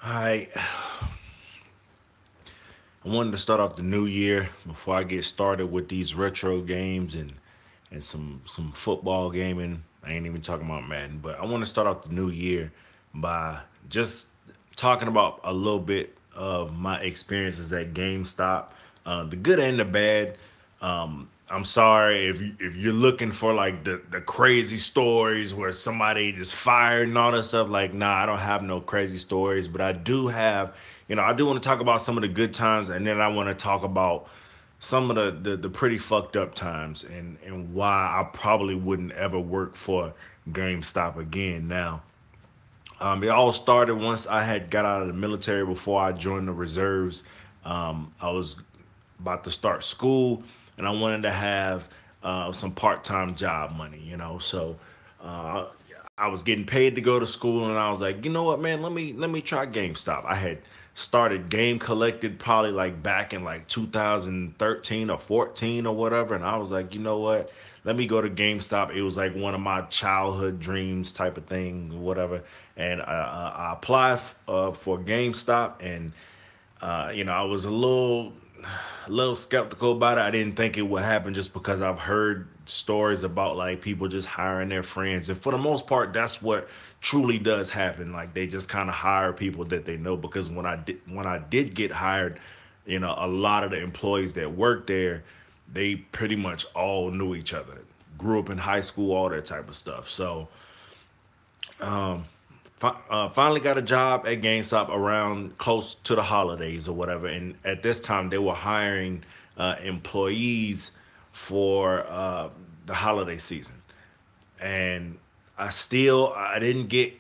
I I wanted to start off the new year before I get started with these retro games and some football gaming. I ain't even talking about Madden, but I want to start off the new year by just talking about a little bit of my experiences at GameStop, the good and the bad. I'm sorry if you're looking for like the crazy stories where somebody is fired and all that stuff. Like, nah, I don't have no crazy stories, but I do have. I do want to talk about some of the good times, and then I want to talk about some of the pretty fucked up times and why I probably wouldn't ever work for GameStop again. Now, it all started once I had got out of the military before I joined the reserves. I was about to start school, and I wanted to have some part-time job money, So uh, I was getting paid to go to school, and I was like, you know what, man, let me try GameStop. I had started Game Collected probably like back in like 2013 or 14 or whatever, and I was like, you know what, let me go to GameStop. It was like one of my childhood dreams type of thing, whatever. And I applied for GameStop, and I was a little skeptical about it. I didn't think it would happen just because I've heard stories about like people just hiring their friends, and for the most part, that's what truly does happen. Like they just kind of hire people that they know. Because when I did get hired, a lot of the employees that worked there, they pretty much all knew each other, grew up in high school, all that type of stuff. So finally got a job at GameStop around close to the holidays or whatever. And at this time, they were hiring employees for the holiday season. And I didn't get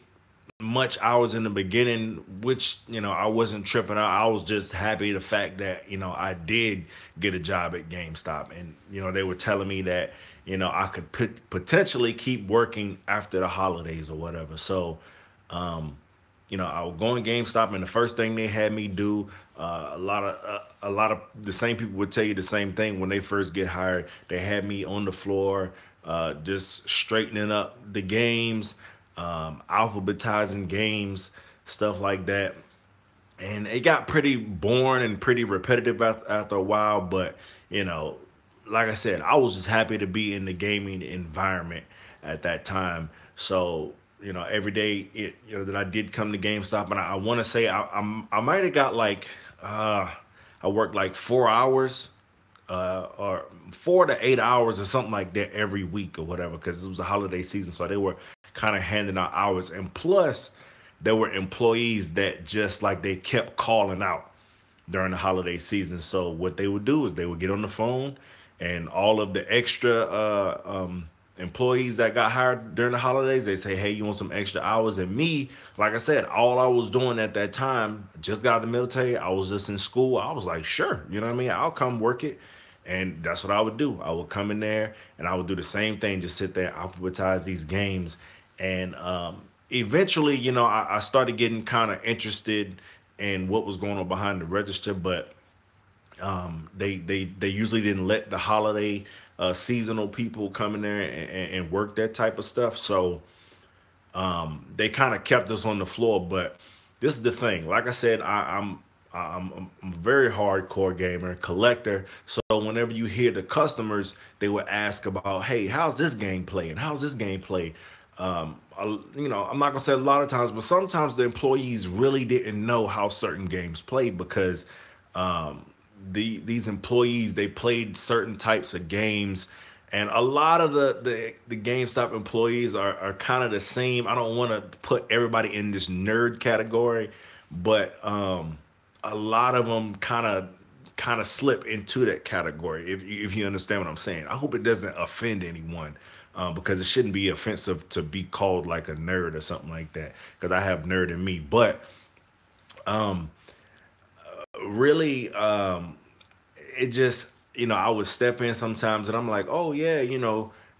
much hours in the beginning, which I wasn't tripping out. I was just happy the fact that I did get a job at GameStop, and they were telling me that I could potentially keep working after the holidays or whatever. So um, I would go in GameStop, and the first thing they had me do, a lot of the same people would tell you the same thing when they first get hired. They had me on the floor, just straightening up the games, alphabetizing games, stuff like that. And it got pretty boring and pretty repetitive after a while. But you know, like I said, I was just happy to be in the gaming environment at that time. So every day that I did come to GameStop, and I want to say I might have got like I worked like 4 hours or 4 to 8 hours or something like that every week or whatever, because it was a holiday season, so they were kind of handing out hours. And plus, there were employees that just like they kept calling out during the holiday season. So what they would do is they would get on the phone, and all of the extra employees that got hired during the holidays, they say, "Hey, you want some extra hours?" And me, like I said, all I was doing at that time, just got out of the military. I was just in school. I was like, sure, you know what I mean? I'll come work it. And that's what I would do. I would come in there and I would do the same thing, just sit there, alphabetize these games. And eventually, I started getting kind of interested in what was going on behind the register. But they usually didn't let the holiday seasonal people come in there and work that type of stuff. So they kind of kept us on the floor. But this is the thing. Like I said, I'm a very hardcore gamer, collector. So whenever you hear the customers, they would ask about, hey, how's this game play and how's this game play? I'm not gonna say a lot of times, but sometimes the employees really didn't know how certain games played, because these employees, they played certain types of games. And a lot of the GameStop employees are kind of the same. I don't want to put everybody in this nerd category, but a lot of them kind of slip into that category. If you understand what I'm saying, I hope it doesn't offend anyone, because it shouldn't be offensive to be called like a nerd or something like that. Because I have nerd in me, but really, it just I would step in sometimes, and I'm like, oh yeah,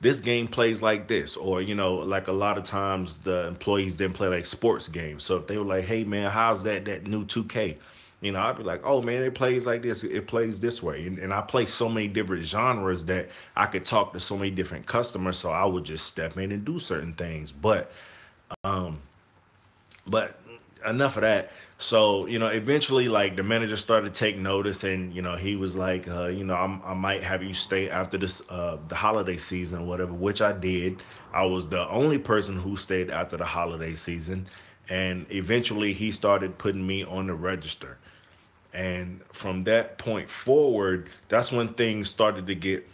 this game plays like this. Or like a lot of times the employees didn't play like sports games, so if they were like, hey man, how's that new 2K, I'd be like, oh man, it plays like this, it plays this way. And I play so many different genres that I could talk to so many different customers, so I would just step in and do certain things. But enough of that. So, eventually, like, the manager started to take notice, and he was like, I might have you stay after this the holiday season or whatever, which I did. I was the only person who stayed after the holiday season, and eventually he started putting me on the register. And from that point forward, that's when things started to get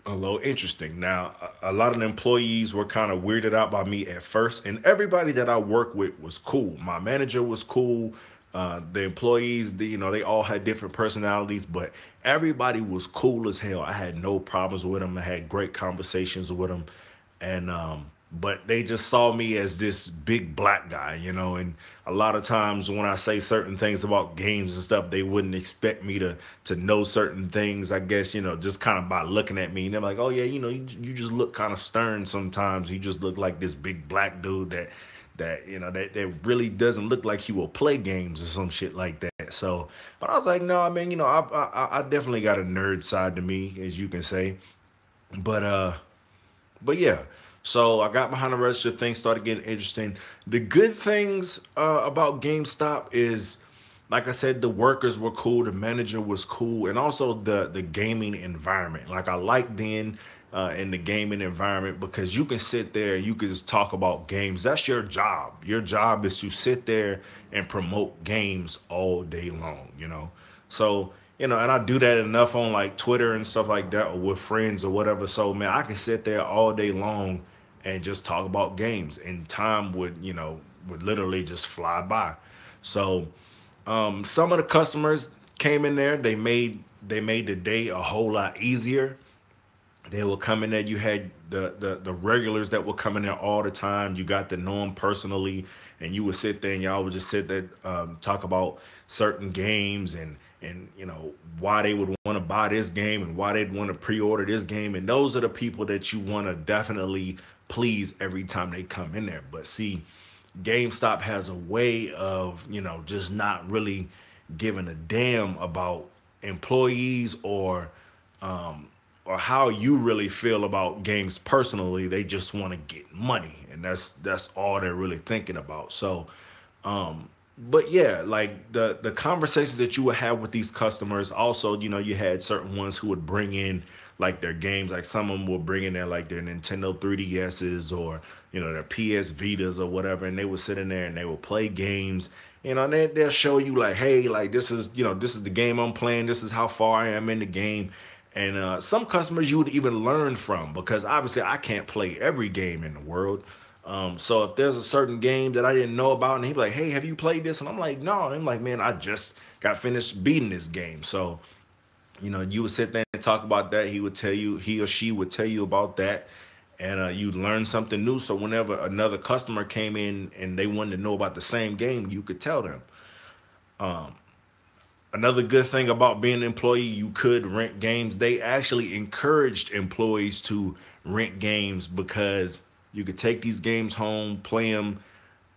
a little interesting. Now, a lot of the employees were kind of weirded out by me at first, and everybody that I worked with was cool. My manager was cool. The employees, they all had different personalities, but everybody was cool as hell. I had no problems with them. I had great conversations with them, and but they just saw me as this big black guy, and a lot of times when I say certain things about games and stuff, they wouldn't expect me to know certain things, I guess, just kind of by looking at me. And they're like, oh yeah, you just look kind of stern sometimes. You just look like this big black dude that really doesn't look like he will play games or some shit like that. So, but I was like, no, I mean, I definitely got a nerd side to me, as you can say. But yeah, so I got behind the register. Things started getting interesting. The good things about GameStop is, like I said, the workers were cool, the manager was cool, and also the gaming environment. Like, I like being in the gaming environment because you can sit there and you can just talk about games. That's your job. Your job is to sit there and promote games all day long. So, and I do that enough on like Twitter and stuff like that, or with friends or whatever. So, man, I can sit there all day long and just talk about games, and time would literally just fly by. So, some of the customers came in there. They made the day a whole lot easier. They will come in there. You had the regulars that will come in there all the time. You got to know them personally, and you would sit there and y'all would just sit there, talk about certain games, and why they would want to buy this game and why they'd want to pre-order this game. And those are the people that you want to definitely please every time they come in there. But see, GameStop has a way of just not really giving a damn about employees, or how you really feel about games personally. They just want to get money, and that's all they're really thinking about. So, but yeah, like the conversations that you would have with these customers. Also, you had certain ones who would bring in like their games. Like, some of them would bring in their Nintendo 3DSs, or their PS Vitas or whatever, and they would sit in there and they would play games. And they'll show you like, hey, like, this is the game I'm playing. This is how far I am in the game. And some customers you would even learn from, because obviously I can't play every game in the world. So if there's a certain game that I didn't know about, and he'd be like, hey, have you played this? And I'm like, no. And I'm like, man, I just got finished beating this game. So, you would sit there and talk about that. He or she would tell you about that. And you'd learn something new. So whenever another customer came in and they wanted to know about the same game, you could tell them. Another good thing about being an employee, you could rent games. They actually encouraged employees to rent games, because you could take these games home, play them,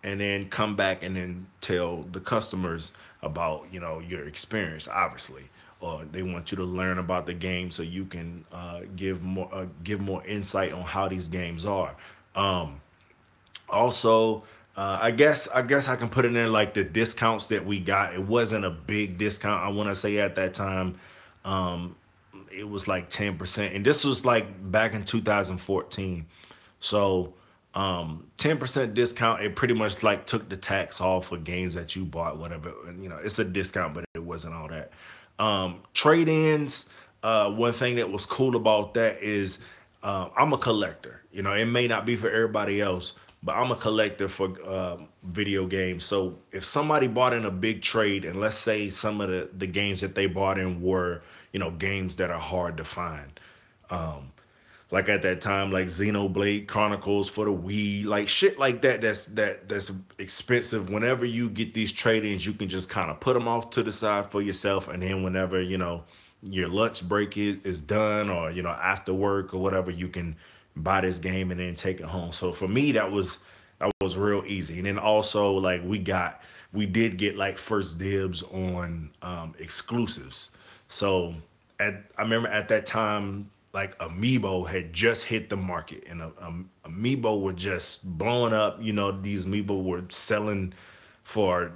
and then come back and then tell the customers about your experience, obviously. Or they want you to learn about the game so you can give more insight on how these games are. Also, I guess I can put it in like the discounts that we got. It wasn't a big discount. I want to say at that time, um, it was like 10%, and this was like back in 2014. So, 10% discount. It pretty much like took the tax off for games that you bought, whatever. And, it's a discount, but it wasn't all that. Trade-ins. One thing that was cool about that is, I'm a collector. It may not be for everybody else, but I'm a collector for video games. So if somebody bought in a big trade, and let's say some of the games that they bought in were, games that are hard to find. Um, like at that time, like Xenoblade Chronicles for the Wii, like shit like that. That's expensive. Whenever you get these trade-ins, you can just kind of put them off to the side for yourself, and then whenever your lunch break is done, or after work or whatever, you can buy this game and then take it home. So for me, that was real easy. And then also, like, we did get like first dibs on exclusives. So I remember at that time, like Amiibo had just hit the market, and Amiibo were just blowing up. These Amiibo were selling for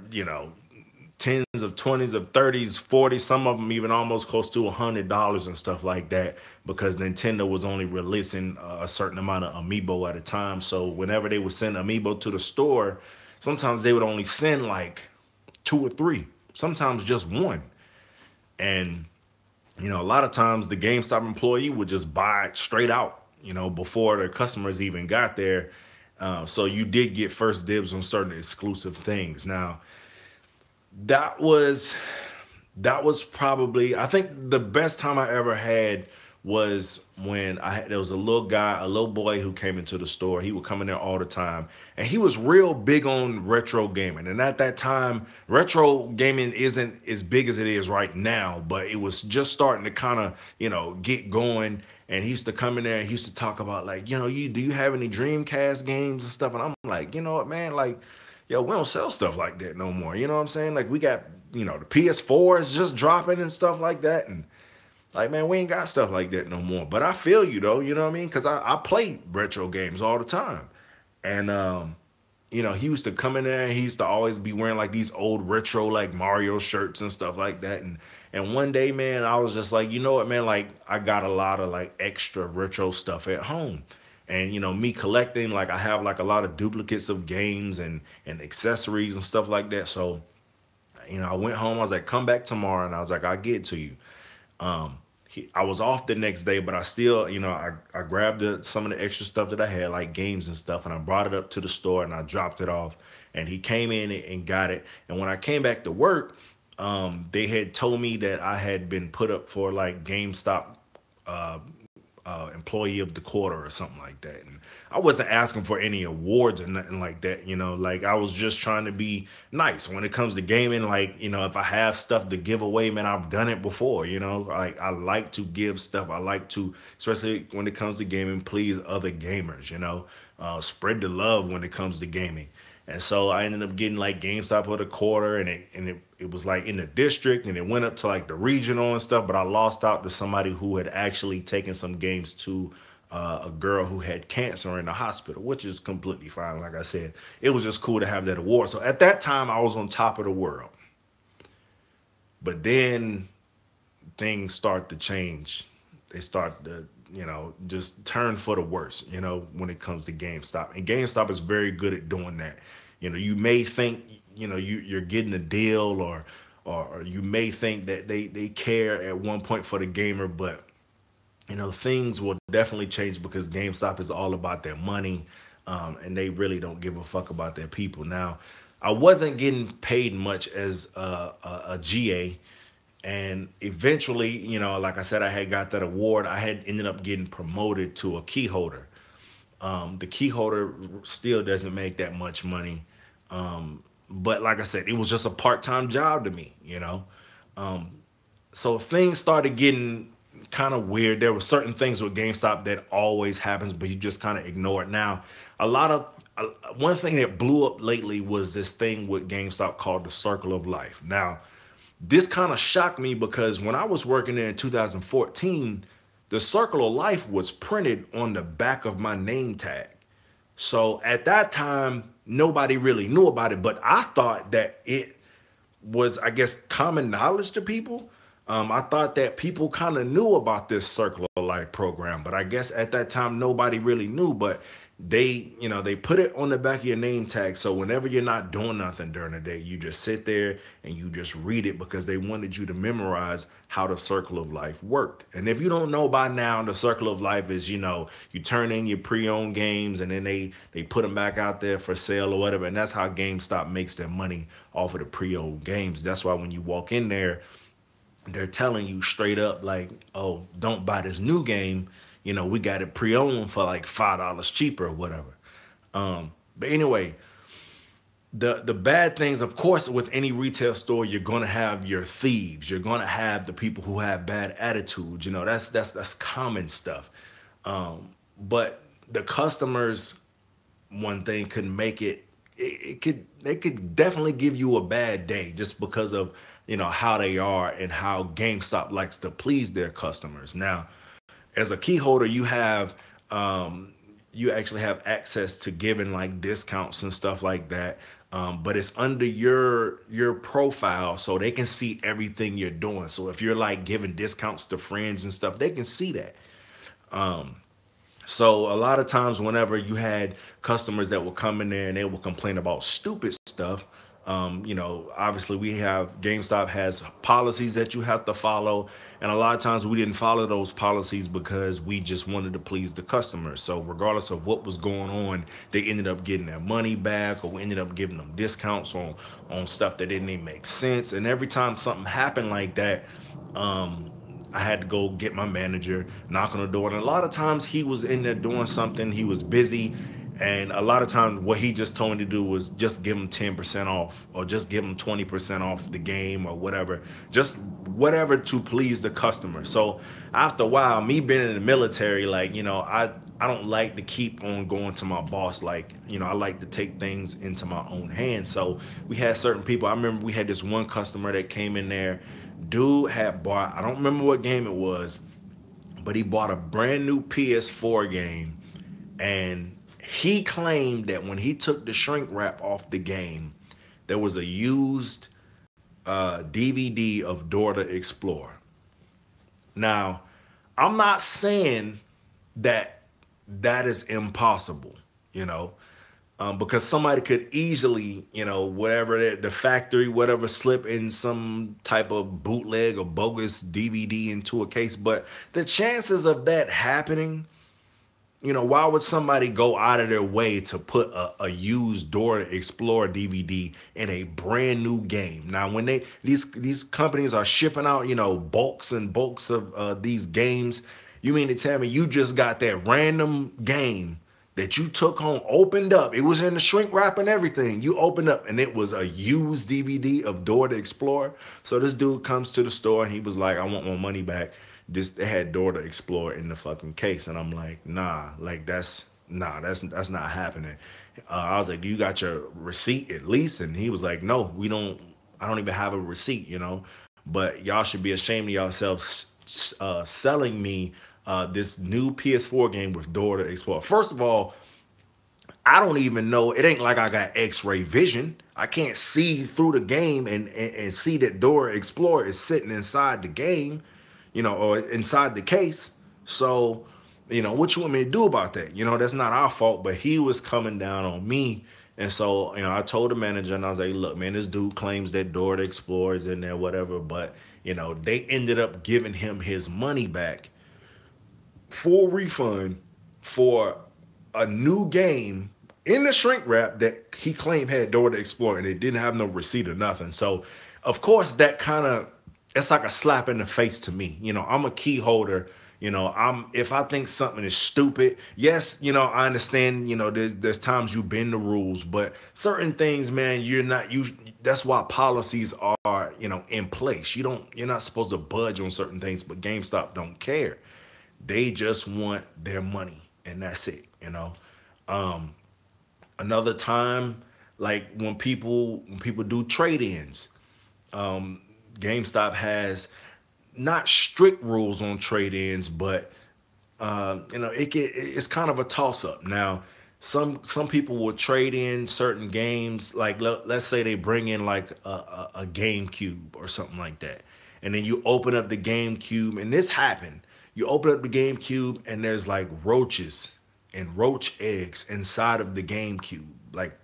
tens of twenties of thirties, 40s, some of them even almost close to $100 and stuff like that, because Nintendo was only releasing a certain amount of Amiibo at a time. So whenever they would send Amiibo to the store, sometimes they would only send like two or three, sometimes just one. And a lot of times the GameStop employee would just buy it straight out, before their customers even got there. So you did get first dibs on certain exclusive things. Now, that was that was probably, I think, the best time I ever had was when there was a little guy, a little boy who came into the store. He would come in there all the time, and he was real big on retro gaming. And at that time, retro gaming isn't as big as it is right now, but it was just starting to kind of get going. And he used to come in there and he used to talk about, like, you do you have any Dreamcast games and stuff? And I'm like, you know what, man, like, yo, we don't sell stuff like that no more. You know what I'm saying? Like, we got, the PS4 is just dropping and stuff like that. And like, man, we ain't got stuff like that no more. But I feel you though, you know what I mean? Because I play retro games all the time. And he used to come in there and he used to always be wearing like these old retro like Mario shirts and stuff like that. And one day, man, I was just like, you know what, man, like, I got a lot of like extra retro stuff at home. And me collecting, like, I have like a lot of duplicates of games and accessories and stuff like that. So I went home, I was like, come back tomorrow, and I was like, I'll get it to you. I was off the next day, but I still, I grabbed some of the extra stuff that I had, like games and stuff, and I brought it up to the store and I dropped it off. And he came in and got it. And when I came back to work, they had told me that I had been put up for like GameStop employee of the quarter or something like that. And I wasn't asking for any awards or nothing like that. Like, I was just trying to be nice when it comes to gaming. Like, if I have stuff to give away, man, I've done it before. Like, I like to give stuff. I like to, especially when it comes to gaming, please other gamers. Spread the love when it comes to gaming. And so I ended up getting like GameStop of the quarter, and it was like in the district, and it went up to like the regional and stuff. But I lost out to somebody who had actually taken some games to a girl who had cancer in the hospital, which is completely fine. Like I said, it was just cool to have that award. So at that time, I was on top of the world. But then things start to change. They start to, just turn for the worse, when it comes to GameStop. And GameStop is very good at doing that. You may think, you're getting a deal, or you may think that they care at one point for the gamer, but things will definitely change, because GameStop is all about their money, and they really don't give a fuck about their people. Now, I wasn't getting paid much as a GA, and eventually, like I said, I had got that award. I had ended up getting promoted to a key holder. The key holder still doesn't make that much money. But like I said, it was just a part-time job to me. So things started getting kind of weird. There were certain things with GameStop that always happens, but you just kind of ignore it. Now, one thing that blew up lately was this thing with GameStop called the Circle of Life. Now, this kind of shocked me, because when I was working there in 2014, the Circle of Life was printed on the back of my name tag. So at that time, nobody really knew about it, but I thought that it was, I guess, common knowledge to people. I thought that people kind of knew about this Circle of Life program, but I guess at that time nobody really knew. But they put it on the back of your name tag, so whenever you're not doing nothing during the day, you just sit there and you just read it, because they wanted you to memorize how the Circle of Life worked. And if you don't know by now, the Circle of Life is, you turn in your pre-owned games, and then they put them back out there for sale or whatever, and that's how GameStop makes their money, off of the pre-owned games. That's why when you walk in there, they're telling you straight up, like, oh, don't buy this new game. We got it pre-owned for like $5 cheaper or whatever. But anyway, the bad things, of course, with any retail store, you're gonna have your thieves. You're gonna have the people who have bad attitudes. That's common stuff. But the customers, one thing could make they could definitely give you a bad day, just because of how they are and how GameStop likes to please their customers. Now, as a key holder, um, you actually have access to giving like discounts and stuff like that. But it's under your profile, so they can see everything you're doing. So if you're like giving discounts to friends and stuff, they can see that. So a lot of times, whenever you had customers that would come in there and they would complain about stupid stuff, obviously we have GameStop has policies that you have to follow, and a lot of times we didn't follow those policies because we just wanted to please the customers. So regardless of what was going on, they ended up getting their money back, or we ended up giving them discounts on stuff that didn't even make sense. And every time something happened like that, um, I had to go get my manager, knock on the door. And a lot of times he was in there doing something, he was busy. And a lot of times what he just told me to do was just give him 10% off, or just give him 20% off the game, or whatever. Just whatever to please the customer. So after a while, me being in the military, like, I don't like to keep on going to my boss. Like, I like to take things into my own hands. So we had certain people. I remember we had this one customer that came in there. Dude had bought, I don't remember what game it was, but he bought a brand new PS4 game, and he claimed that when he took the shrink wrap off the game, there was a used DVD of Dora the Explorer. Now, I'm not saying that that is impossible, you know, because somebody could easily, whatever the factory, whatever, slip in some type of bootleg or bogus DVD into a case. But the chances of that happening, why would somebody go out of their way to put a used Dora Explorer DVD in a brand new game? Now, when these companies are shipping out, bulks and bulks of these games, you mean to tell me you just got that random game that you took home, opened up, it was in the shrink wrap and everything. You opened up and it was a used DVD of Dora the Explorer. So this dude comes to the store and he was like, I want my money back. They had Dora the Explorer in the fucking case. And I'm like, nah, like that's not happening. I was like, do you got your receipt at least? And he was like, no, I don't even have a receipt, but y'all should be ashamed of yourselves selling me this new PS4 game with Dora the Explorer. First of all, I don't even know. It ain't like I got X-ray vision. I can't see through the game and see that Dora Explorer is sitting inside the game, or inside the case. So, what you want me to do about that? That's not our fault, but he was coming down on me. And so, I told the manager, and I was like, look, man, this dude claims that Dora the Explorer is in there, whatever. But, they ended up giving him his money back, full refund, for a new game in the shrink wrap that he claimed had Dora the Explorer, and it didn't have no receipt or nothing. So, of course, it's like a slap in the face to me. I'm a key holder. If I think something is stupid, yes, I understand, there's times you bend the rules, but certain things, man, that's why policies are, in place. You're not supposed to budge on certain things, but GameStop don't care. They just want their money, and that's it. Another time, like when people do trade-ins, GameStop has not strict rules on trade-ins, but it's kind of a toss-up. Now, some people will trade in certain games, like let's say they bring in like a GameCube or something like that, and then you open up the GameCube, and this happened. You open up the GameCube, and there's like roaches and roach eggs inside of the GameCube. Like,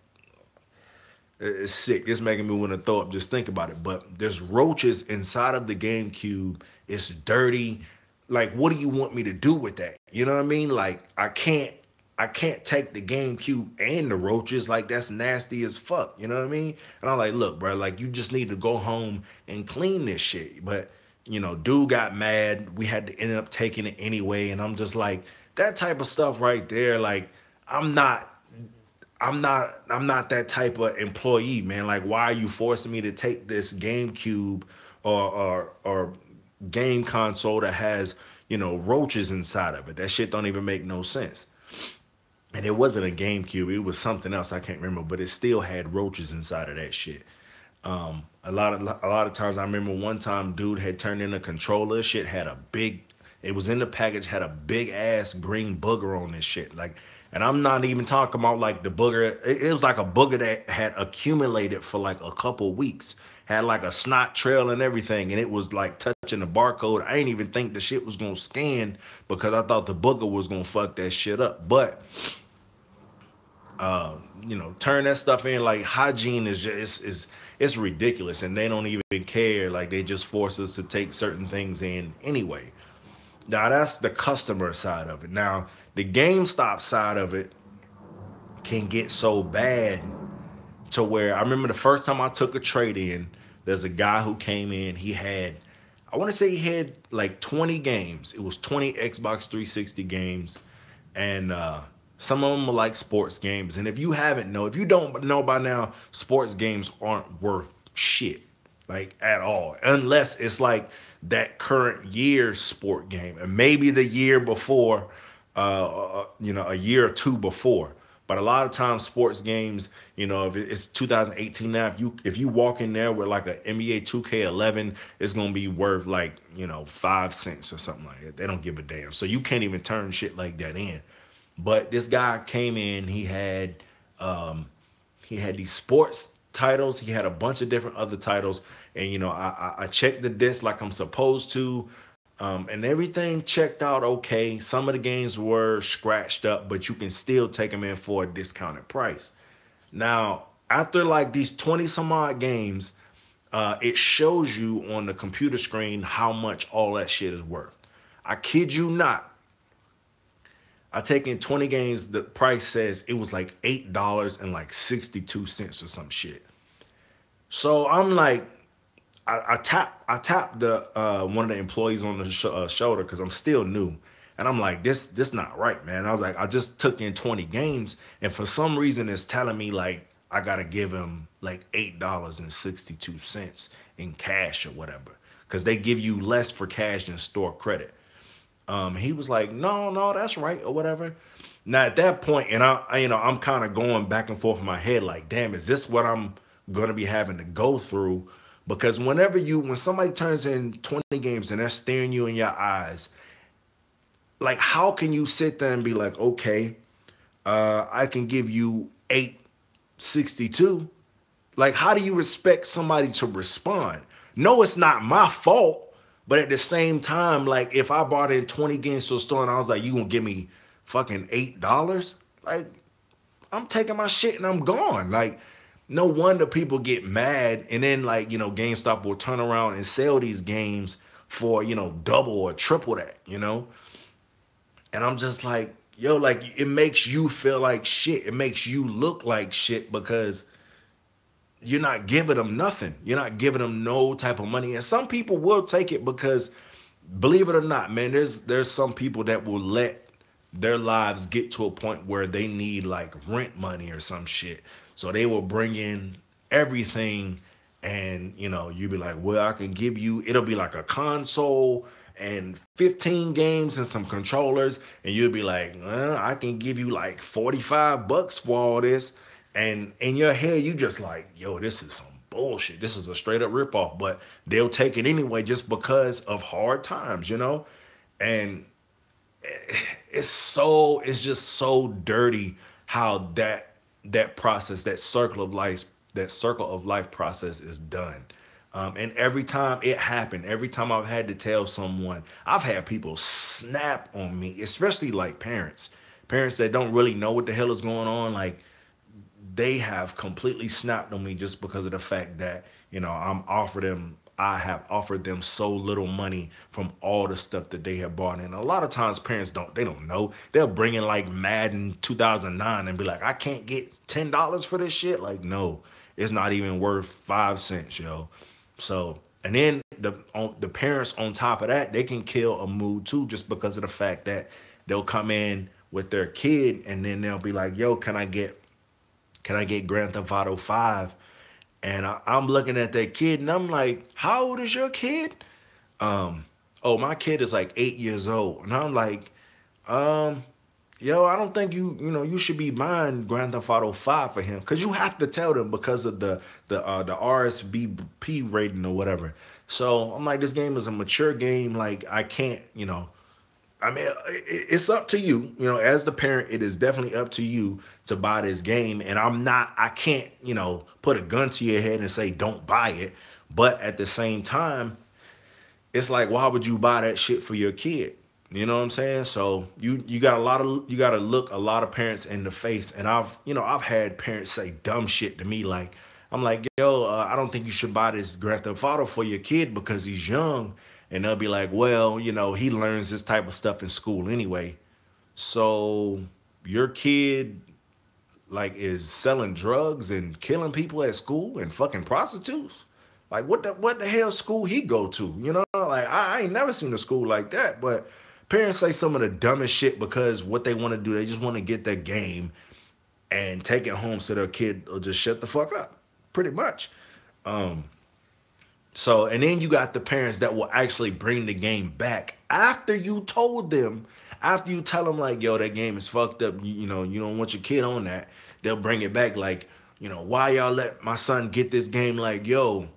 it's sick. It's making me want to throw up just think about it. But there's roaches inside of the GameCube. It's dirty. Like, what do you want me to do with that? You know what I mean? Like, I can't take the GameCube and the roaches. Like, that's nasty as fuck. You know what I mean? And I'm like, look, bro, like, you just need to go home and clean this shit. But, dude got mad. We had to end up taking it anyway. And I'm just like, that type of stuff right there, like, I'm not that type of employee, man. Like, why are you forcing me to take this GameCube or game console that has, roaches inside of it? That shit don't even make no sense. And it wasn't a GameCube, it was something else, I can't remember, but it still had roaches inside of that shit. A lot of times, I remember one time dude had turned in a controller. Shit had a big It was in the package, had a big ass green booger on this shit. Like, and I'm not even talking about like the booger. It was like a booger that had accumulated for like a couple weeks. Had like a snot trail and everything, and it was like touching the barcode. I ain't even think the shit was gonna scan because I thought the booger was gonna fuck that shit up. But turn that stuff in. Like hygiene is just it's ridiculous, and they don't even care. Like they just force us to take certain things in anyway. Now that's the customer side of it. Now the GameStop side of it can get so bad to where I remember the first time I took a trade in, there's a guy who came in. He had, I want to say he had like 20 games. It was 20 Xbox 360 games, and some of them were like sports games. And if you don't know by now, sports games aren't worth shit, like at all, unless it's like that current year sport game, and maybe the year before, a year or two before. But a lot of times, sports games, if it's 2018 now, if you walk in there with like an NBA 2K11, it's gonna be worth like 5 cents or something like that. They don't give a damn. So you can't even turn shit like that in. But this guy came in. He had these sports titles. He had a bunch of different other titles, and I checked the disc like I'm supposed to. And everything checked out okay. Some of the games were scratched up, but you can still take them in for a discounted price. Now, after like these 20 some odd games, it shows you on the computer screen how much all that shit is worth. I kid you not. I take in 20 games, the price says it was like $8 and like 62 cents or some shit. So I'm like, I tapped the one of the employees on the shoulder because I'm still new, and I'm like, this not right, man. I was like, I just took in 20 games, and for some reason it's telling me like I gotta give him like $8.62 in cash or whatever, because they give you less for cash than store credit. He was like, no, that's right or whatever. Now at that point, and I'm kind of going back and forth in my head, like, damn, is this what I'm gonna be having to go through? Because when somebody turns in 20 games and they're staring you in your eyes, like how can you sit there and be like, okay, I can give you 8.62? Like, how do you expect somebody to respond? No, it's not my fault. But at the same time, like if I bought in 20 games to a store and I was like, you gonna give me fucking $8? Like, I'm taking my shit and I'm gone. Like, no wonder people get mad. And then like, GameStop will turn around and sell these games for, double or triple that. And I'm just like, yo, like it makes you feel like shit. It makes you look like shit because you're not giving them nothing. You're not giving them no type of money. And some people will take it because, believe it or not, man, there's some people that will let their lives get to a point where they need like rent money or some shit. So they will bring in everything, and you be like, well, I can give you, it'll be like a console and 15 games and some controllers, and you'll be like, well, I can give you like $45 for all this. And in your head, you just like, yo, this is some bullshit. This is a straight up ripoff. But they'll take it anyway just because of hard times. And it's just so dirty how that process, that circle of life process is done. And every time it happened, every time I've had to tell someone, I've had people snap on me, especially like parents that don't really know what the hell is going on. Like, they have completely snapped on me just because of the fact that I have offered them so little money from all the stuff that they have bought in. A lot of times parents don't know. They'll bring in like Madden 2009 and be like, I can't get $10 for this shit. Like, no, it's not even worth 5 cents, yo. So, and then the parents on top of that, they can kill a mood too, just because of the fact that they'll come in with their kid and then they'll be like, yo, can I get Grand Theft Auto 5? And I'm looking at that kid and I'm like, how old is your kid? Oh, my kid is like 8 years old. And I'm like, yo, I don't think you should be buying Grand Theft Auto 5 for him. Cause you have to tell them because of the RSVP rating or whatever. So I'm like, this game is a mature game. Like, I can't. I mean, it's up to you. You know, as the parent, it is definitely up to you to buy this game. And I can't, put a gun to your head and say don't buy it. But at the same time, it's like, why would you buy that shit for your kid? You know what I'm saying? So you got to look a lot of parents in the face. And I've had parents say dumb shit to me like, I'm like, yo, I don't think you should buy this Grand Theft Auto for your kid because he's young. And they'll be like, well, he learns this type of stuff in school anyway. So your kid like is selling drugs and killing people at school and fucking prostitutes. Like what the hell school he go to? Like I ain't never seen a school like that. But parents say some of the dumbest shit because what they want to do, they just want to get their game and take it home so their kid will just shut the fuck up. Pretty much. So, and then you got the parents that will actually bring the game back after you told them, after you tell them like, yo, that game is fucked up. You don't want your kid on that. They'll bring it back like, why y'all let my son get this game? Like, yo,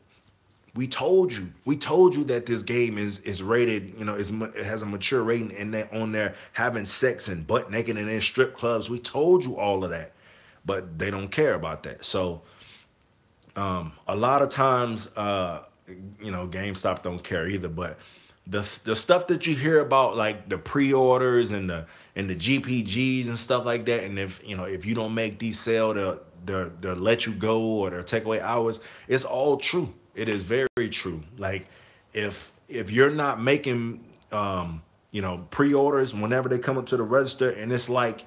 we told you that this game is rated, it has a mature rating, and they're on there having sex and butt naked and in strip clubs. We told you all of that, but they don't care about that. So, a lot of times, GameStop don't care either. But the stuff that you hear about, like the pre-orders and the GPGs and stuff like that, and if you don't make these sale, they'll let you go or they'll take away hours. It's all true. It is very true. Like if you're not making pre-orders whenever they come up to the register, and it's like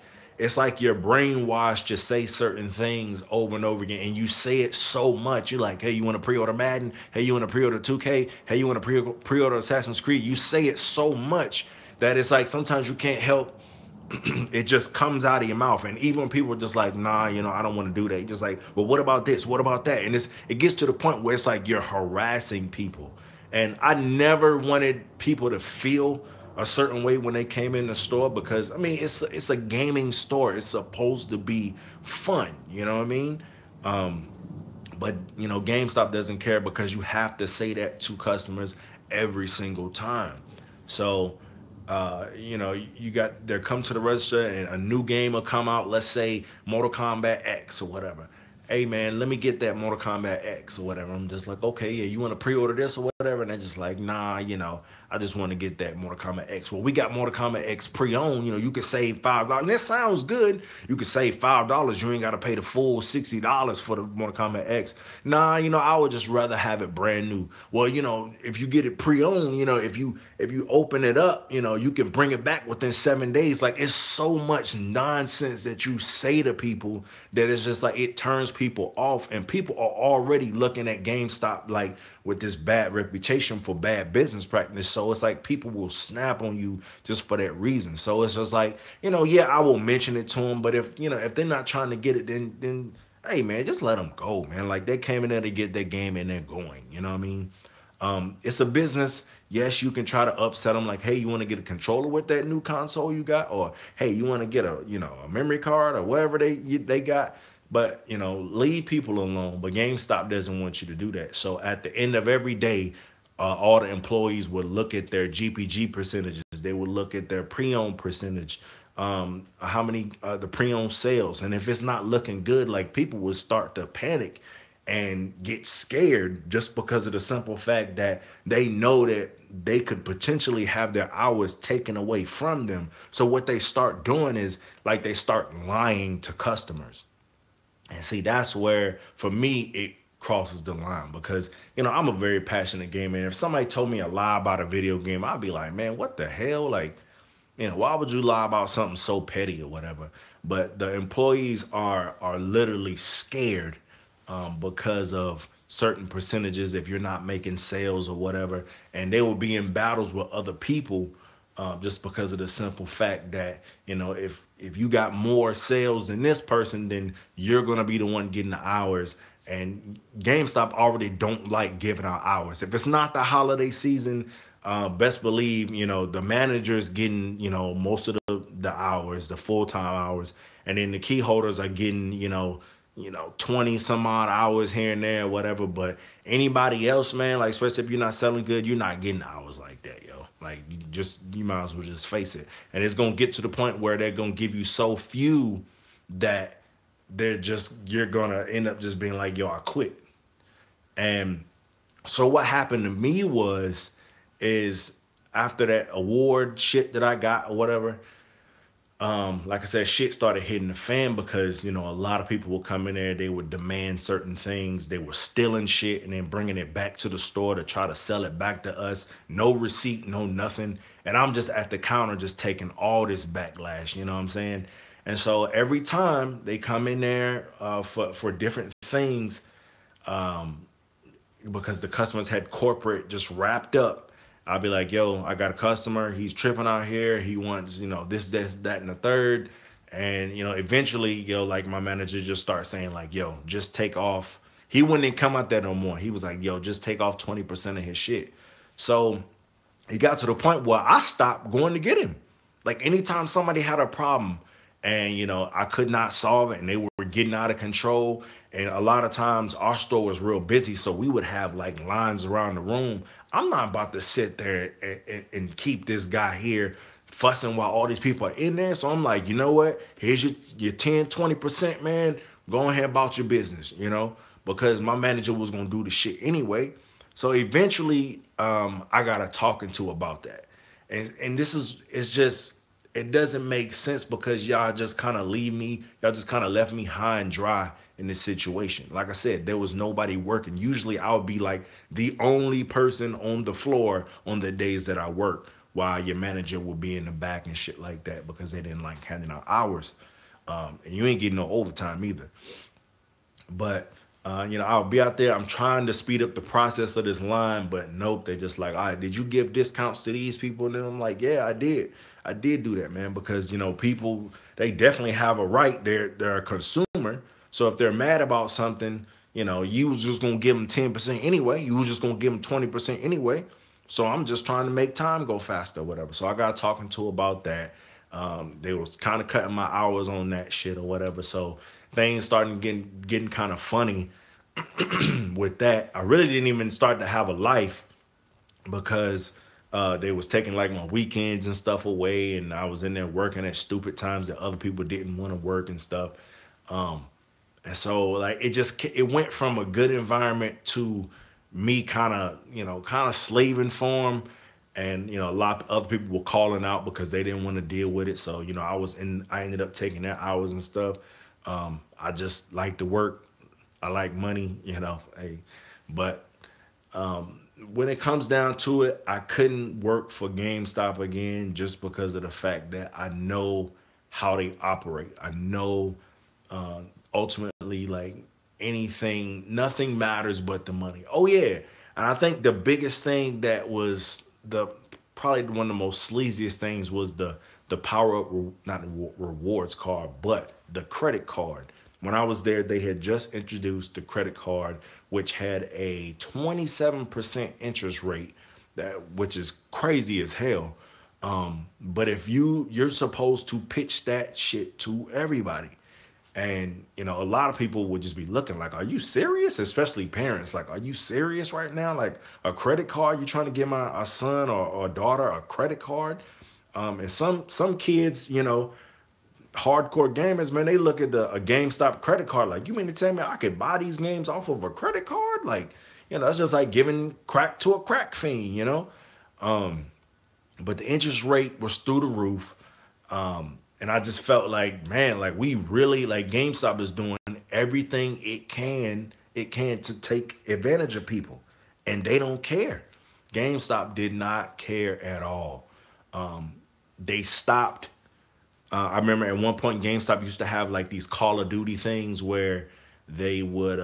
you're brainwashed to say certain things over and over again, and you say it so much. You're like, hey, you want to pre-order Madden? Hey, you want to pre-order 2K? Hey, you want to pre-order Assassin's Creed? You say it so much that it's like sometimes you can't help. It just comes out of your mouth. And even when people are just like, nah, I don't want to do that. You're just like, well, what about this? What about that? And it gets to the point where it's like you're harassing people. And I never wanted people to feel a certain way when they came in the store, because I mean it's a gaming store. It's supposed to be fun, you know what I mean? But GameStop doesn't care because you have to say that to customers every single time. So you got there come to the register and a new game will come out. Let's say Mortal Kombat X or whatever. Hey man, let me get that Mortal Kombat X or whatever. I'm just like, okay, yeah, you want to pre-order this or whatever? And they're just like, nah, I just want to get that Mortal Kombat X. Well, we got Mortal Kombat X pre-owned. You could save $5. And that sounds good. You could save $5. You ain't got to pay the full $60 for the Mortal Kombat X. Nah, I would just rather have it brand new. Well, if you get it pre-owned, if you open it up, you can bring it back within 7 days. Like, it's so much nonsense that you say to people that it's just like it turns people off, and people are already looking at GameStop like with this bad reputation for bad business practice. So it's like people will snap on you just for that reason. So it's just like, yeah, I will mention it to them, but if they're not trying to get it, then hey man, just let them go, man. Like, they came in there to get their game and they're going. You know what I mean? It's a business. Yes, you can try to upset them like, hey, you want to get a controller with that new console you got? Or, hey, you want to get a memory card or whatever they got? But, leave people alone. But GameStop doesn't want you to do that. So at the end of every day, all the employees would look at their GPG percentages. They would look at their pre-owned percentage, how many the pre-owned sales. And if it's not looking good, like, people would start to panic and get scared just because of the simple fact that they know that they could potentially have their hours taken away from them. So what they start doing is, like, they start lying to customers. And see, that's where, for me, it crosses the line, because, I'm a very passionate gamer. And if somebody told me a lie about a video game, I'd be like, man, what the hell? Like, why would you lie about something so petty or whatever? But the employees are literally scared, because of certain percentages if you're not making sales or whatever. And they will be in battles with other people, just because of the simple fact that, if you got more sales than this person, then you're going to be the one getting the hours. And GameStop already don't like giving out hours. If it's not the holiday season, best believe, the manager's getting, most of the hours, the full-time hours. And then the key holders are getting, 20 some odd hours here and there, whatever. But anybody else, man, like, especially if you're not selling good, you're not getting hours like that, yo. Like you might as well just face it. And it's gonna get to the point where they're gonna give you so few that you're gonna end up just being like, yo, I quit. And so what happened to me is after that award shit that I got or whatever, like I said, shit started hitting the fan because a lot of people would come in there, they would demand certain things, they were stealing shit and then bringing it back to the store to try to sell it back to us. No receipt, no nothing, and I'm just at the counter just taking all this backlash. You know what I'm saying? And so every time they come in there for different things, because the customers had corporate just wrapped up. I'll be like, yo, I got a customer. He's tripping out here. He wants, this, that, and the third. And, eventually, like my manager just starts saying like, yo, just take off. He wouldn't even come out there no more. He was like, yo, just take off 20% of his shit. So it got to the point where I stopped going to get him. Like anytime somebody had a problem and I could not solve it and they were getting out of control, and a lot of times our store was real busy, so we would have like lines around the room. I'm not about to sit there and keep this guy here fussing while all these people are in there. So I'm like, you know what? Here's your 10, 20%, man. Go ahead about your business, because my manager was gonna do the shit anyway. So eventually, I got a talking to about that, and it's just it doesn't make sense because y'all just kind of y'all just kind of left me high and dry in this situation. Like I said, there was nobody working. Usually, I would be like the only person on the floor on the days that I work, while your manager would be in the back and shit like that because they didn't like handing out hours, and you ain't getting no overtime either. But I'll be out there. I'm trying to speed up the process of this line, but nope. They're just like, all right, did you give discounts to these people? And then I'm like, yeah, I did. I did do that, man, because people, they definitely have a right. They're a consumer. So if they're mad about something, you was just gonna give them 10% anyway. You was just gonna give them 20% anyway. So I'm just trying to make time go faster, or whatever. So I got talking to about that. They was kind of cutting my hours on that shit or whatever. So things starting getting kind of funny with that. I really didn't even start to have a life because they was taking like my weekends and stuff away, and I was in there working at stupid times that other people didn't want to work and stuff. Um, and so like it went from a good environment to me kind of slaving for them. And a lot of other people were calling out because they didn't want to deal with it. So I ended up taking their hours and stuff. I just like to work. I like money, hey. But when it comes down to it, I couldn't work for GameStop again just because of the fact that I know how they operate. I know uh, ultimately, like nothing matters but the money. Oh yeah, and I think the biggest thing that was the probably one of the most sleaziest things was the power up not the rewards card, but the credit card. When I was there, they had just introduced the credit card, which had a 27% interest rate, which is crazy as hell. But if you're supposed to pitch that shit to everybody. And a lot of people would just be looking like, are you serious? Especially parents, like, are you serious right now? Like a credit card? You trying to give my a son or daughter a credit card? And some kids, hardcore gamers, man, they look at a GameStop credit card like, you mean to tell me I could buy these games off of a credit card? Like, that's just like giving crack to a crack fiend. Um, but the interest rate was through the roof. And I just felt like, man, like we really like GameStop is doing everything it can to take advantage of people, and they don't care. GameStop did not care at all. They stopped. I remember at one point GameStop used to have like these Call of Duty things where they would,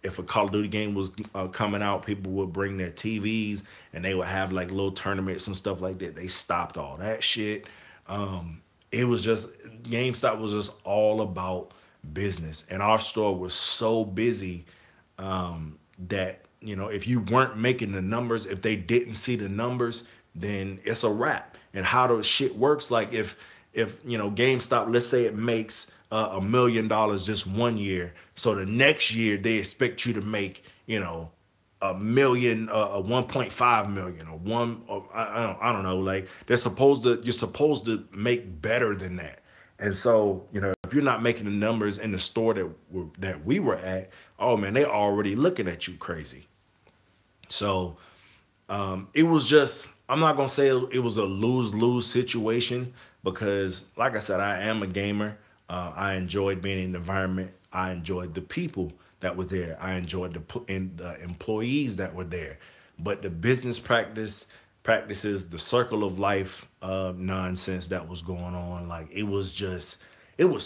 if a Call of Duty game was coming out, people would bring their TVs and they would have like little tournaments and stuff like that. They stopped all that shit. It was just GameStop was just all about business, and our store was so busy that if you weren't making the numbers, if they didn't see the numbers, then it's a wrap. And how the shit works, like if GameStop, let's say it makes $1 million just one year, so the next year they expect you to make a million, 1.5 million, or one, or I don't know. Like you're supposed to make better than that. And so, if you're not making the numbers in the store that we were at, oh man, they already looking at you crazy. So it was just, I'm not gonna say it was a lose lose situation, because like I said, I am a gamer. I enjoyed being in the environment. I enjoyed the people that were there. I enjoyed the employees that were there. But the business practices, the circle of life nonsense that was going on, like it was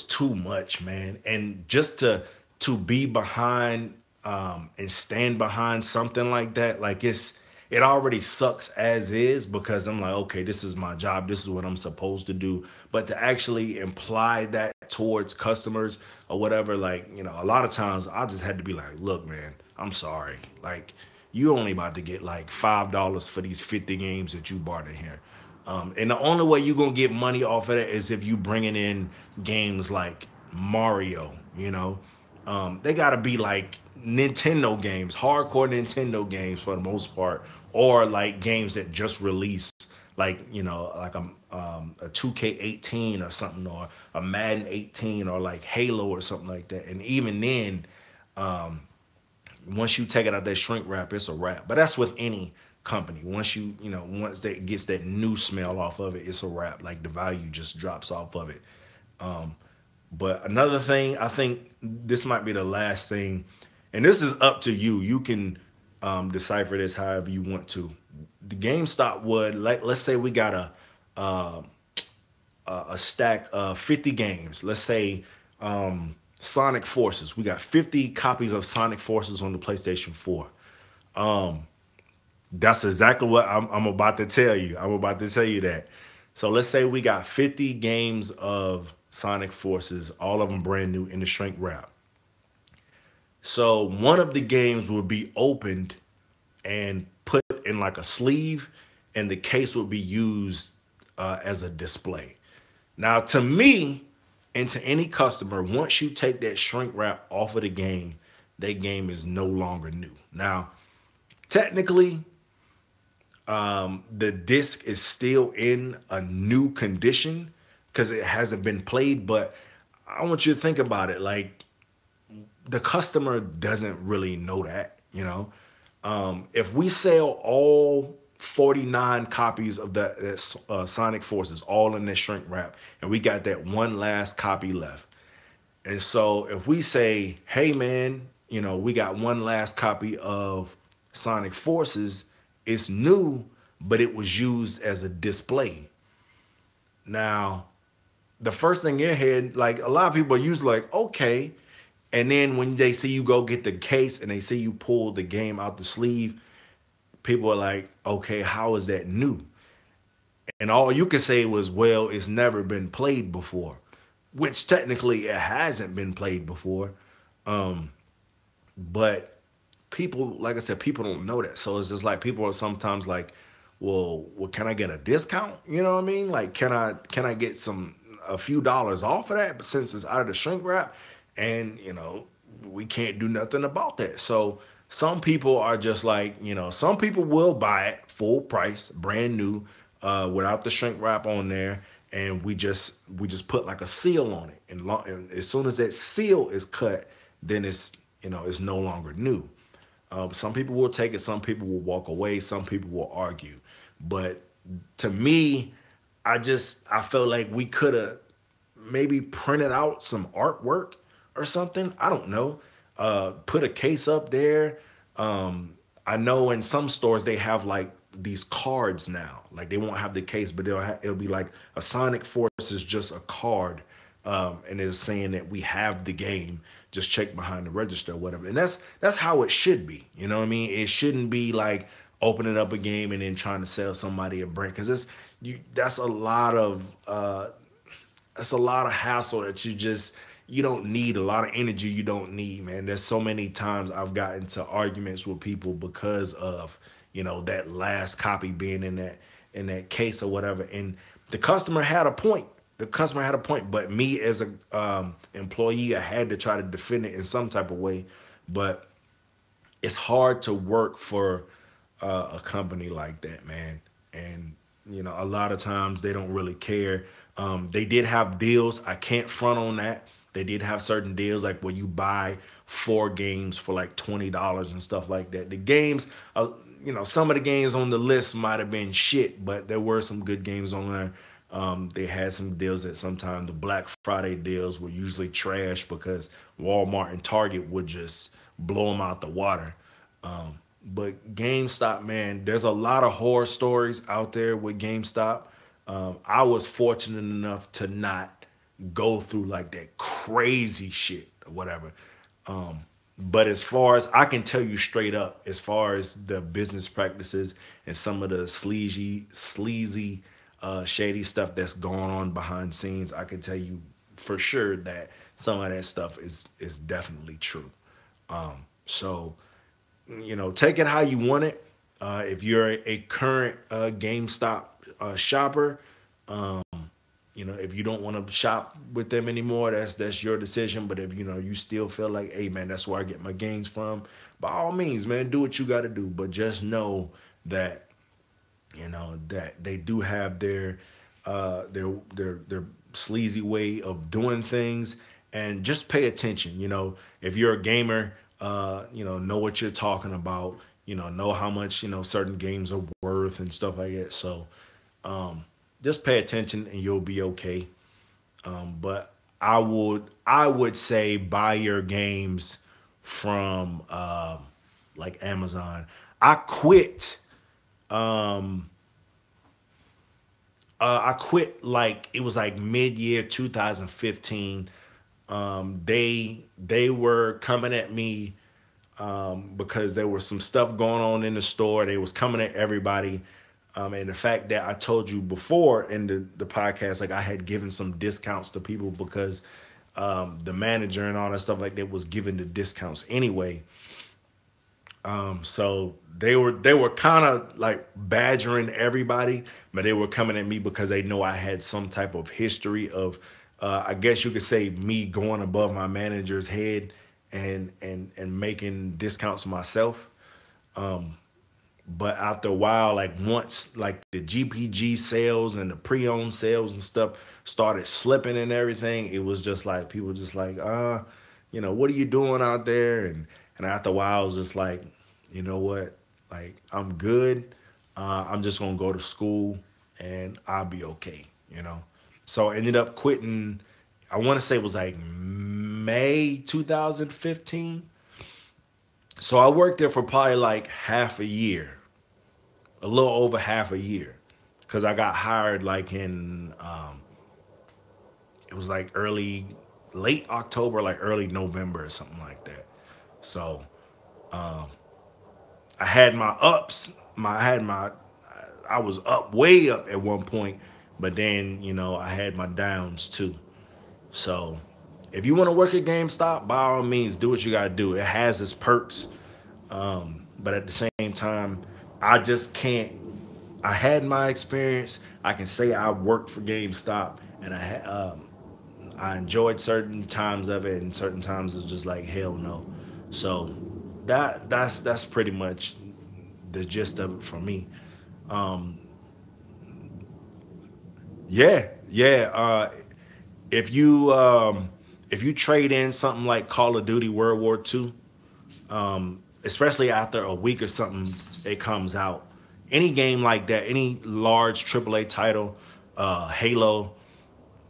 too much, man. And just to be behind and stand behind something like that, like it already sucks as is, because I'm like, okay, this is my job, this is what I'm supposed to do. But to actually imply that towards customers or whatever, like, a lot of times I just had to be like, look, man, I'm sorry. Like, you only about to get like $5 for these 50 games that you bought in here. And the only way you're gonna get money off of that is if you bringing in games like Mario. They gotta be like Nintendo games, hardcore Nintendo games for the most part, or like games that just released, like like a 2K18 or something, or a Madden 18, or like Halo or something like that. And even then, once you take it out that shrink wrap, it's a wrap. But that's with any company. Once that gets that new smell off of it, it's a wrap. Like the value just drops off of it. Um, but another thing, I think this might be the last thing, and this is up to you. You can decipher this however you want to. The GameStop would, like, let's say we got uh, a stack of 50 games. Let's say Sonic Forces. We got 50 copies of Sonic Forces on the PlayStation 4. Um, that's exactly what I'm about to tell you. I'm about to tell you that. So let's say we got 50 games of Sonic Forces, all of them brand new in the shrink wrap. So one of the games would be opened and put in like a sleeve, and the case would be used as a display. Now, to me and to any customer, once you take that shrink wrap off of the game, that game is no longer new. Now, technically, the disc is still in a new condition because it hasn't been played. But I want you to think about it. Like, the customer doesn't really know that. If we sell all 49 copies of that Sonic Forces all in this shrink wrap, and we got that one last copy left. And so if we say, hey man, we got one last copy of Sonic Forces, it's new, but it was used as a display. Now, the first thing in your head, like, a lot of people are usually like, okay. And then when they see you go get the case and they see you pull the game out the sleeve, people are like, okay, how is that new? And all you can say was, well, it's never been played before, which technically it hasn't been played before. Um, but people, like I said, people don't know that. So it's just like people are sometimes like, well, can I get a discount? You know what I mean? Like, can I get a few dollars off of that? But since it's out of the shrink wrap, and we can't do nothing about that. So some people are just like, some people will buy it full price, brand new, without the shrink wrap on there, and we just put like a seal on it, and as soon as that seal is cut, then it's no longer new. Some people will take it, some people will walk away, some people will argue. But to me, I felt like we could have maybe printed out some artwork or something. I don't know. Put a case up there. I know in some stores they have like these cards now. Like, they won't have the case, but it'll be like a Sonic Force is just a card, and it's saying that we have the game. Just check behind the register or whatever. And that's how it should be. You know what I mean? It shouldn't be like opening up a game and then trying to sell somebody a brick, because that's a lot of hassle that you don't need, a lot of energy you don't need, man. There's so many times I've gotten into arguments with people because of that last copy being in that case or whatever. And the customer had a point. But me as a employee, I had to try to defend it in some type of way. But it's hard to work for a company like that, man. And a lot of times they don't really care. They did have deals. I can't front on that. They did have certain deals like where you buy 4 games for like $20 and stuff like that. The games, some of the games on the list might have been shit, but there were some good games on there. They had some deals that sometimes the Black Friday deals were usually trash because Walmart and Target would just blow them out the water. But GameStop, man, there's a lot of horror stories out there with GameStop. I was fortunate enough to not go through like that crazy shit or whatever. But as far as I can tell you straight up, as far as the business practices and some of the sleazy, shady stuff that's going on behind scenes, I can tell you for sure that some of that stuff is definitely true. So take it how you want it. If you're a current GameStop shopper, if you don't want to shop with them anymore, that's your decision. But if you still feel like, hey man, that's where I get my games from, by all means, man, do what you got to do. But just know that that they do have their sleazy way of doing things, and just pay attention. If you're a gamer, know what you're talking about. Know how much certain games are worth and stuff like that. So just pay attention and you'll be okay. But I would say buy your games from like Amazon. I quit. I quit like it was like mid year 2015. They were coming at me because there was some stuff going on in the store. They was coming at everybody. And the fact that I told you before in the podcast, like I had given some discounts to people because the manager and all that stuff like that was giving the discounts anyway. So they were kind of like badgering everybody, but they were coming at me because they know I had some type of history of, I guess you could say, me going above my manager's head and making discounts myself. But after a while, like once like the GPG sales and the pre-owned sales and stuff started slipping and everything, it was just like people just like, what are you doing out there? And after a while, I was just like, you know what? Like I'm good. I'm just gonna go to school and I'll be okay. So I ended up quitting. I want to say it was like May 2015. So I worked there for probably like half a year, a little over half a year, because I got hired like in it was like late October, like early November or something like that. So I had my ups, I was up way up at one point, but then I had my downs too. So if you want to work at GameStop, by all means, do what you gotta do. It has its perks. But at the same time, I just can't. I had my experience. I can say I worked for GameStop, and I enjoyed certain times of it, and certain times it's just like hell no. So that's pretty much the gist of it for me. Yeah, yeah. If you trade in something like Call of Duty World War II, especially after a week or something, it comes out. Any game like that, any large AAA title, Halo,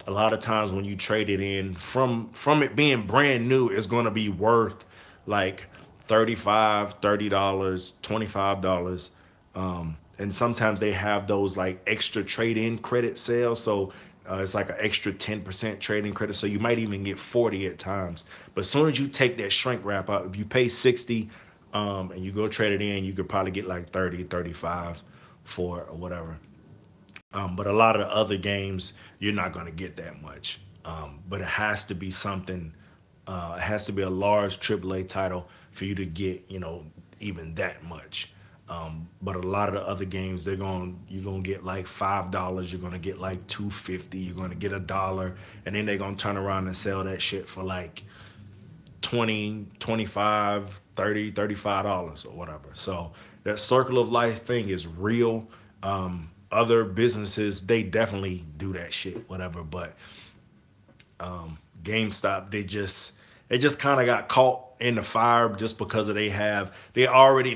a lot of times when you trade it in from it being brand new, it's going to be worth like 35, $30, $25. And sometimes they have those like extra trade-in credit sales. So it's like an extra 10% trading credit. So you might even get 40 at times. But as soon as you take that shrink wrap out, if you pay 60 and you go trade it in, you could probably get like 30, 35 for it or whatever. But a lot of the other games, you're not going to get that much. But it has to be something. It has to be a large AAA title for you to get, even that much. But a lot of the other games, you're gonna get like $5. You're gonna get like $2.50. You're gonna get $1, and then they're gonna turn around and sell that shit for like 20, 25, 30, $35 or whatever. So that circle of life thing is real. Other businesses, they definitely do that shit, whatever. But GameStop, they just kind of got caught in the fire just because of they had already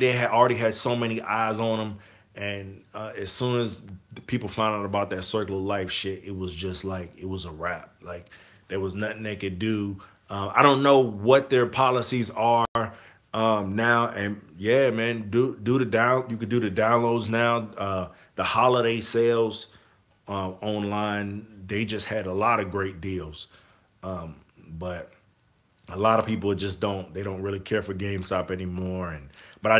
had so many eyes on them, and as soon as the people found out about that circle of life shit, it was just like it was a wrap. Like there was nothing they could do. I don't know what their policies are now, and yeah, man, do the down. You could do the downloads now. The holiday sales online, they just had a lot of great deals. But a lot of people just don't really care for GameStop anymore. And but I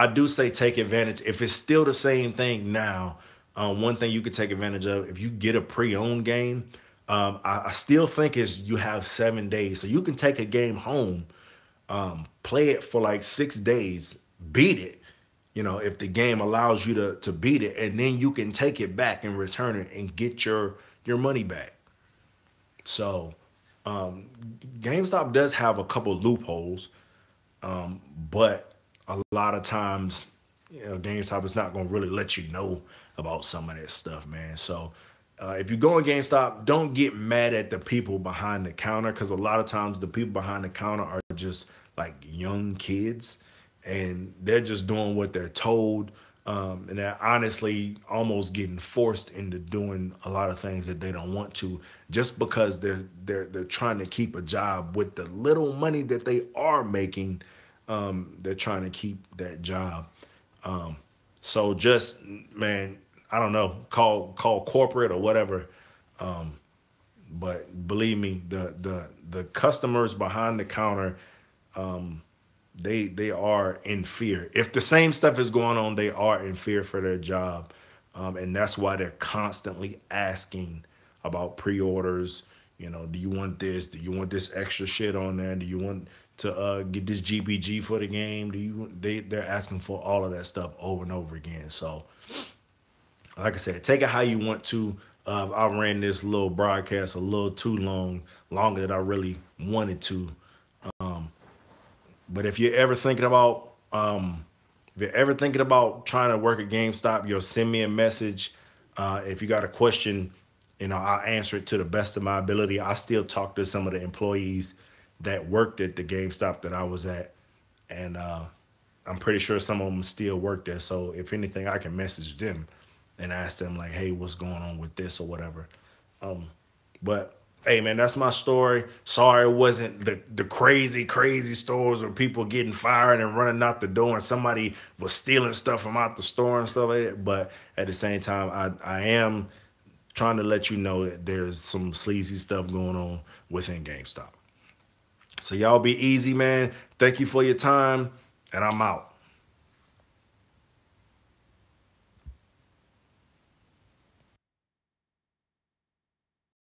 do say take advantage if it's still the same thing now. One thing you could take advantage of if you get a pre-owned game. I still think is you have 7 days, so you can take a game home, play it for like 6 days, beat it. If the game allows you to beat it, and then you can take it back and return it and get your money back. So GameStop does have a couple loopholes, but a lot of times, GameStop is not going to really let you know about some of that stuff, man. So if you go on GameStop, don't get mad at the people behind the counter because a lot of times the people behind the counter are just like young kids and they're just doing what they're told. And they're honestly almost getting forced into doing a lot of things that they don't want to, just because they're trying to keep a job with the little money that they are making. They're trying to keep that job. So just man, I don't know, call corporate or whatever. But believe me, the customers behind the counter, they are in fear. If the same stuff is going on, they are in fear for their job, and that's why they're constantly asking about pre-orders. Do you want this? Do you want this extra shit on there? Do you want to get this GPG for the game? They're asking for all of that stuff over and over again. So, like I said, take it how you want to. I ran this little broadcast a little too long, longer than I really wanted to. But if you're ever thinking about trying to work at GameStop, you'll send me a message. If you got a question, I'll answer it to the best of my ability. I still talk to some of the employees that worked at the GameStop that I was at, and I'm pretty sure some of them still work there. So if anything, I can message them and ask them like, "Hey, what's going on with this or whatever." But hey, man, that's my story. Sorry it wasn't the crazy stores where people getting fired and running out the door and somebody was stealing stuff from out the store and stuff like that. But at the same time, I am trying to let you know that there's some sleazy stuff going on within GameStop. So y'all be easy, man. Thank you for your time, and I'm out.